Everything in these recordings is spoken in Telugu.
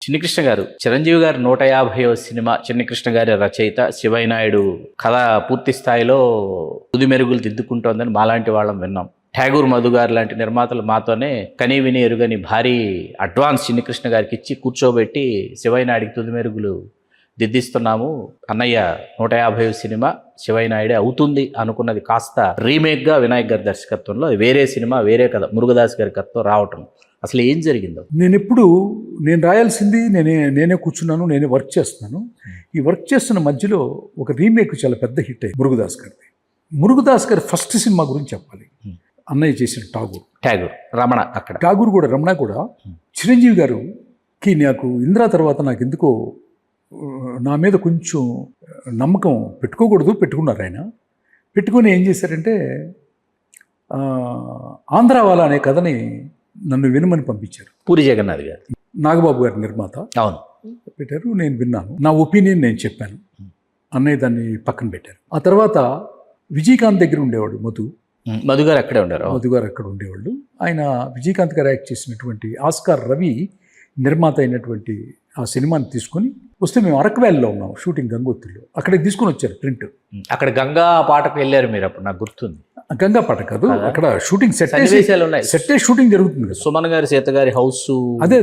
చిన్నికృష్ణ గారు, చిరంజీవి గారు 150వ సినిమా, చిన్నికృష్ణ గారి రచయిత శివయ్య నాయుడు కథ పూర్తి స్థాయిలో తుది మెరుగులు దిద్దుకుంటోందని మాలాంటి వాళ్ళం విన్నాం. ఠాగూర్ మధు గారు లాంటి నిర్మాతలు మాతోనే కనీ విని ఎరుగని భారీ అడ్వాన్స్ చిన్నికృష్ణ గారికి ఇచ్చి కూర్చోబెట్టి శివయ్య నాయుడికి తుది మెరుగులు దిద్దిస్తున్నాము, అన్నయ్య 150వ సినిమా శివయ్య నాయుడే అవుతుంది అనుకున్నది కాస్త రీమేక్గా వినాయక్ గారి దర్శకత్వంలో వేరే సినిమా, వేరే కథ మురుగదాస్ గారి కథతో రావటం, అసలు ఏం జరిగిందో? నేను రాయాల్సింది నేనే కూర్చున్నాను, నేనే వర్క్ చేస్తున్నాను. ఈ వర్క్ చేస్తున్న మధ్యలో ఒక రీమేక్ చాలా పెద్ద హిట్ అయ్యి మురుగదాస్ గారిది. మురుగదాస్ గారి ఫస్ట్ సినిమా గురించి చెప్పాలి. అన్నయ్య చేసిన ఠాగూర్ రమణ, అక్కడ ఠాగూర్ కూడా రమణ కూడా చిరంజీవి గారుకి నాకు ఇంద్రా తర్వాత నాకు ఎందుకో నా మీద కొంచెం నమ్మకం పెట్టుకున్నారు. ఆయన పెట్టుకొని ఏం చేశారంటే ఆంధ్రావాలా అనే కథని నన్ను వినమని పంపించారు. పూరి జగన్నాథ్ గారు, నాగబాబు గారి నిర్మాత. అవును, పెట్టారు. నేను విన్నాను, నా ఒపీనియన్ నేను చెప్పాను. అన్నయ్య దాన్ని పక్కన పెట్టారు. ఆ తర్వాత విజయకాంత్ దగ్గర ఉండేవాడు మధు గారు అక్కడే ఉండేవారు. మధు గారు అక్కడ ఉండేవాళ్ళు. ఆయన విజయకాంత్ గారు యాక్ట్ చేసినటువంటి ఆస్కార్ రవి నిర్మాత అయినటువంటి ఆ సినిమాని తీసుకొని వస్తే మేము అరకు వ్యాలీలో ఉన్నాం షూటింగ్, గంగోత్రిలో. అక్కడికి తీసుకొని వచ్చారు ప్రింట్. అక్కడ గంగా పాటకు వెళ్ళారు మీరు, అప్పుడు నాకు గుర్తుంది. గంగా పాట కాదు, అక్కడ షూటింగ్ సెట్ షూటింగ్ జరుగుతుంది కదా. సుమన్ గారి, సీత గారి హౌస్, అదే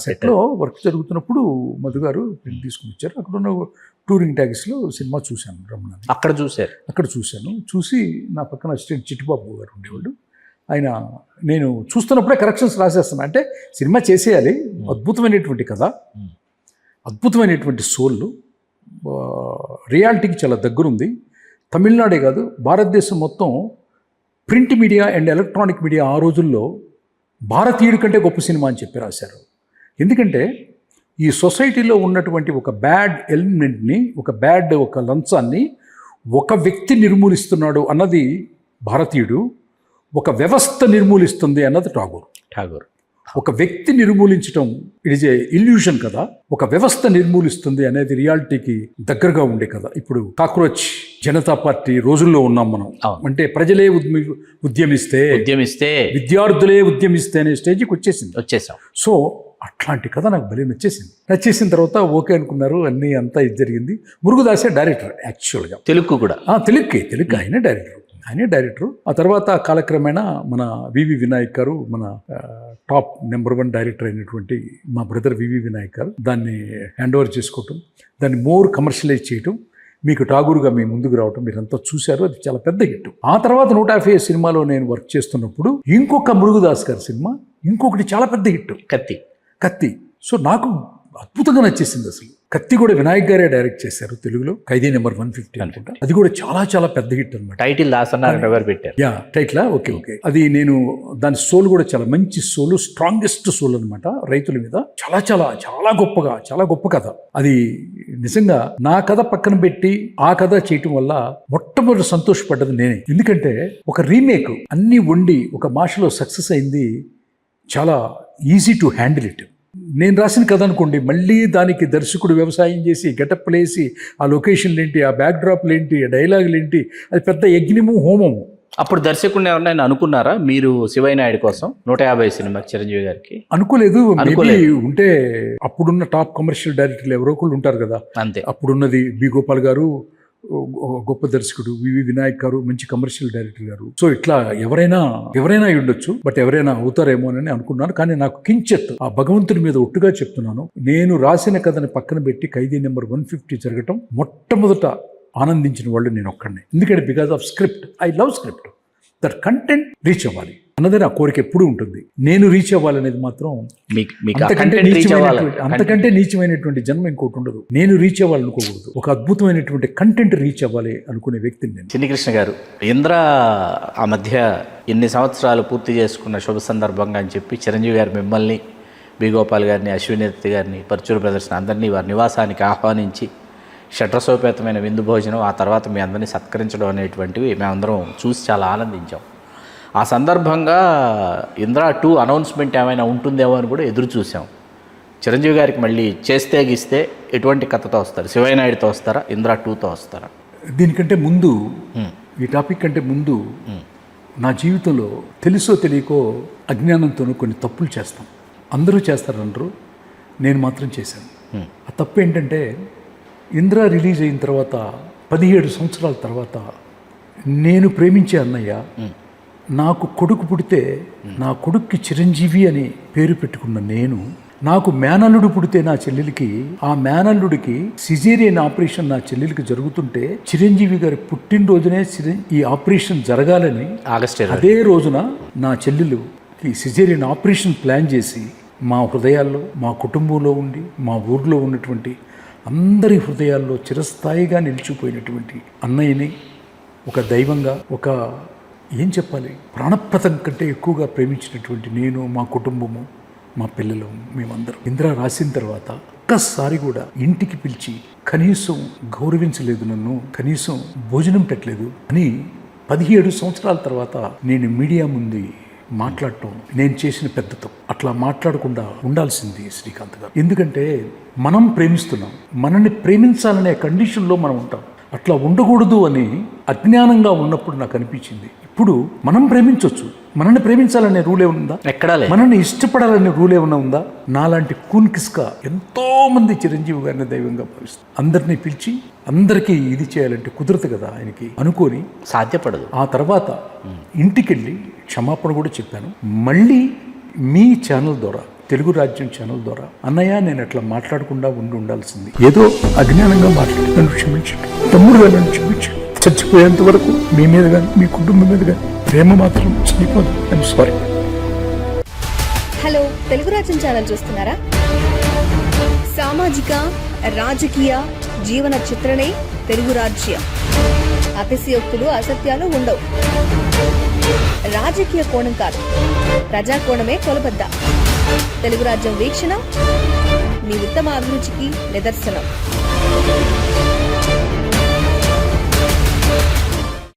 సెట్ లో వర్క్ జరుగుతున్నప్పుడు మధు గారు ప్రింట్ తీసుకుని వచ్చారు. అక్కడ ఉన్న టూరింగ్ ట్యాక్సీలో సినిమా చూశాను. రమణ అక్కడ చూశాను. చూసి నా పక్కన అసిస్టెంట్ చిట్టిబాబు గారు ఉండేవాళ్ళు. ఆయన నేను చూస్తున్నప్పుడే కరెక్షన్స్ రాసేస్తాను. అంటే సినిమా చేసేయాలి, అద్భుతమైనటువంటి కథ, అద్భుతమైనటువంటి సోల్, రియాలిటీకి చాలా దగ్గరుంది. తమిళనాడే కాదు, భారతదేశం మొత్తం print media and electronic media ఆ రోజుల్లో భారతీయుడి కంటే గొప్ప సినిమా అని చెప్పి రాశారు. ఎందుకంటే ఈ సొసైటీలో ఉన్నటువంటి ఒక బ్యాడ్ ఎలిమెంట్ని, ఒక లంచాన్ని ఒక వ్యక్తి నిర్మూలిస్తున్నాడు అన్నది భారతీయుడు, ఒక వ్యవస్థ నిర్మూలిస్తుంది అన్నది ఠాగూర్. ఒక వ్యక్తి నిర్మూలించడం ఇట్ ఈజ్ ఏ ఇల్యూషన్ కదా, ఒక వ్యవస్థ నిర్మూలిస్తుంది అనేది రియాలిటీకి దగ్గరగా ఉండే కదా. ఇప్పుడు కాక్రోచ్ జనతా పార్టీ రోజుల్లో ఉన్నాం మనం. అంటే ప్రజలే ఉద్యమిస్తే విద్యార్థులే ఉద్యమిస్తే అనే స్టేజ్కి వచ్చేసాం. సో అట్లాంటి కథ నాకు భలే నచ్చేసిన తర్వాత ఓకే అనుకున్నారు, అన్నీ అంతా ఇది జరిగింది. మురుగదాసే డైరెక్టర్ యాక్చువల్గా, తెలుగు ఆయనే డైరెక్టర్. ఆ తర్వాత కాలక్రమేణా మన వివి వినాయక్ గారు, మన టాప్ నెంబర్ 1 డైరెక్టర్ అయినటువంటి మా బ్రదర్ వివి వినాయక్ గారు దాన్ని హ్యాండ్ ఓవర్ చేసుకోవటం, దాన్ని మోర్ కమర్షియలైజ్ చేయటం, మీకు ఠాగూర్గా మీ ముందుకు రావటం మీరంతా చూశారు. అది చాలా పెద్ద హిట్. ఆ తర్వాత 150 సినిమాలో నేను వర్క్ చేస్తున్నప్పుడు ఇంకొక మురుగదాస్ గారి సినిమా, ఇంకొకటి చాలా పెద్ద హిట్, కత్తి. సో నాకు అద్భుతంగా నచ్చేసింది అసలు. కత్తి కూడా వినాయక్ గారే డైరెక్ట్ చేశారు తెలుగులో, ఖైదీ నెంబర్ 150 అనుకుంటా. అది కూడా చాలా చాలా పెద్ద హిట్ అనమాట. Title title okay. అది నేను దాని సోల్ కూడా చాలా మంచి సోల్, స్ట్రాంగెస్ట్ సోల్ అనమాట. రైతుల మీద చాలా చాలా చాలా గొప్ప కథ. అది నిజంగా నా కథ పక్కన పెట్టి ఆ కథ చేయటం వల్ల మొట్టమొదటి సంతోషపడ్డది నేనే. ఎందుకంటే ఒక రీమేక్ అన్ని వండి ఒక భాషలో సక్సెస్ అయింది, చాలా ఈజీ టు హ్యాండిల్ ఇట్. నేను రాసిన కథ అనుకోండి, మళ్ళీ దానికి దర్శకుడు వ్యవసాయం చేసి గెటప్లు వేసి ఆ లొకేషన్లు ఏంటి, ఆ బ్యాక్ డ్రాప్లు ఏంటి, ఆ డైలాగులు ఏంటి, అది పెద్ద యజ్ఞము, హోమము. అప్పుడు దర్శకుడిని ఎవరైనా అనుకున్నారా మీరు శివయ్య నాయుడు కోసం 150 సినిమా చిరంజీవి గారికి? అనుకోలేదు. ఉంటే అప్పుడున్న టాప్ కమర్షియల్ డైరెక్టర్లు ఎవరో ఒకళ్ళు ఉంటారు కదా. అంతే. అప్పుడున్నది బి గోపాల్ గారు గొప్ప దర్శకుడు, వివి వినాయక్ గారు మంచి కమర్షియల్ డైరెక్టర్ గారు. సో ఇట్లా ఎవరైనా ఉండొచ్చు, బట్ ఎవరైనా అవుతారేమో అని అనుకున్నాను. కానీ నాకు కించెత్ ఆ భగవంతుడి మీద ఒట్టుగా చెప్తున్నాను, నేను రాసిన కథని పక్కన పెట్టి ఖైదీ నెంబర్ 150 జరగటం మొట్టమొదట ఆనందించిన వాళ్ళు నేను ఒక్కడినే. ఎందుకంటే because of script, I love script. That content reach అవ్వాలి అన్నదే నా కోరిక ఎప్పుడూ ఉంటుంది. నేను రీచ్ అవ్వాలనేది మాత్రం అంతకంటే నీచమైనటువంటి జన్మ ఇంకోటి ఉండదు. నేను రీచ్ అవ్వాలనుకోకూడదు, ఒక అద్భుతమైనటువంటి కంటెంట్ రీచ్ అవ్వాలి అనుకునే వ్యక్తిని నేను. చిన్నికృష్ణ గారు, ఇంద్ర ఆ మధ్య ఎన్ని సంవత్సరాలు పూర్తి చేసుకున్న శుభ సందర్భంగా అని చెప్పి చిరంజీవి గారు మిమ్మల్ని, బి గోపాల్ గారిని, అశ్వినీదత్తి గారిని, పరుచూరు ప్రదర్శన అందరినీ వారి నివాసానికి ఆహ్వానించి షడ్రసోపేతమైన విందు భోజనం, ఆ తర్వాత మీ అందరినీ సత్కరించడం అనేటువంటివి మేమందరం చూసి చాలా ఆనందించాం. ఆ సందర్భంగా ఇంద్రా 2 అనౌన్స్మెంట్ ఏమైనా ఉంటుందేమో అని కూడా ఎదురు చూసాం. చిరంజీవి గారికి మళ్ళీ చేస్తే గీస్తే ఎటువంటి కథతో వస్తారు? శివయ్య నాయుడుతో వస్తారా, ఇంద్రా 2తో వస్తారా? దీనికంటే ముందు, ఈ టాపిక్ కంటే ముందు నా జీవితంలో తెలుసో తెలియకో అజ్ఞానంతోనూ కొన్ని తప్పులు చేస్తాం. అందరూ చేస్తారంటారు, నేను మాత్రం చేశాను. ఆ తప్పు ఏంటంటే ఇంద్ర రిలీజ్ అయిన తర్వాత 17 సంవత్సరాల తర్వాత నేను ప్రేమించే అన్నయ్య నాకు కొడుకు పుడితే నా కొడుక్కి చిరంజీవి అని పేరు పెట్టుకున్న నేను, నాకు మేనల్లుడు పుడితే నా చెల్లెలికి, ఆ మేనల్లుడికి సిజేరియన్ ఆపరేషన్ నా చెల్లెలికి జరుగుతుంటే చిరంజీవి గారి పుట్టినరోజునే ఈ ఆపరేషన్ జరగాలని అదే రోజున నా చెల్లెలుకి సిజేరియన్ ఆపరేషన్ ప్లాన్ చేసి మా హృదయాల్లో, మా కుటుంబంలో ఉండి, మా ఊర్లో ఉన్నటువంటి అందరి హృదయాల్లో చిరస్థాయిగా నిలిచిపోయినటువంటి అన్నయ్యని ఒక దైవంగా, ఒక ఏం చెప్పాలి, ప్రాణప్రదం కంటే ఎక్కువగా ప్రేమించినటువంటి నేను, మా కుటుంబము, మా పిల్లలు, మేమందరం. ఇంద్ర రాసిన తర్వాత ఒక్కసారి కూడా ఇంటికి పిలిచి కనీసం గౌరవించలేదు, నన్ను కనీసం భోజనం పెట్టలేదు అని 17 సంవత్సరాల తర్వాత నేను మీడియా ముందు మాట్లాడటం నేను చేసిన పెద్ద తప్పు. అట్లా మాట్లాడకుండా ఉండాల్సింది శ్రీకాంత్ గారు. ఎందుకంటే మనం ప్రేమిస్తున్నాం, మనల్ని ప్రేమించాలనే కండిషన్లో మనం ఉంటాం. అట్లా ఉండకూడదు అని అజ్ఞానంగా ఉన్నప్పుడు నాకు అనిపించింది. ఇప్పుడు మనం ప్రేమించవచ్చు, మనల్ని ప్రేమించాలనే రూల్ ఏమన్నా, మనల్ని ఇష్టపడాలనే రూల్ ఏమన్నా ఉందా? నాలాంటి కూన్కిస్కా ఎంతో మంది చిరంజీవి గారిని దైవంగా భావిస్తారు. అందరినీ పిలిచి అందరికీ ఇది చేయాలంటే కుదరదు కదా ఆయనకి అనుకొని, సాధ్యపడదు. ఆ తర్వాత ఇంటికెళ్ళి క్షమాపణ కూడా చెప్పాను. మళ్ళీ మీ ఛానల్ ద్వారా, తెలుగు రాజ్యం ఛానల్ ద్వారా, అన్నయ్య నేను అట్లా మాట్లాడకుండా ఉండాల్సింది, ఏదో అజ్ఞానంగా మాట్లాడి నన్ను క్షమించండి, తమ్ముడుగా నన్ను క్షమించండి, చచ్చిపోయేంత వరకు మీ మీద కానీ మీ కుటుంబం మీద కానీ ప్రేమ మాత్రం చనిపోదు. I'm sorry. Hello, Telugu Rajyam channel చూస్తున్నారా? సామాజిక, రాజకీయ, జీవన చిత్రణే తెలుగు రాజ్యం. అతిశయోక్తులు, అసత్యాలు ఉండవు. రాజకీయ కోణం కాదు, ప్రజా కోణమే కొలబద్ద. తెలుగు రాజ్యం వీక్షణ మీ ఉత్తమ అభిరుచికి నిదర్శనం.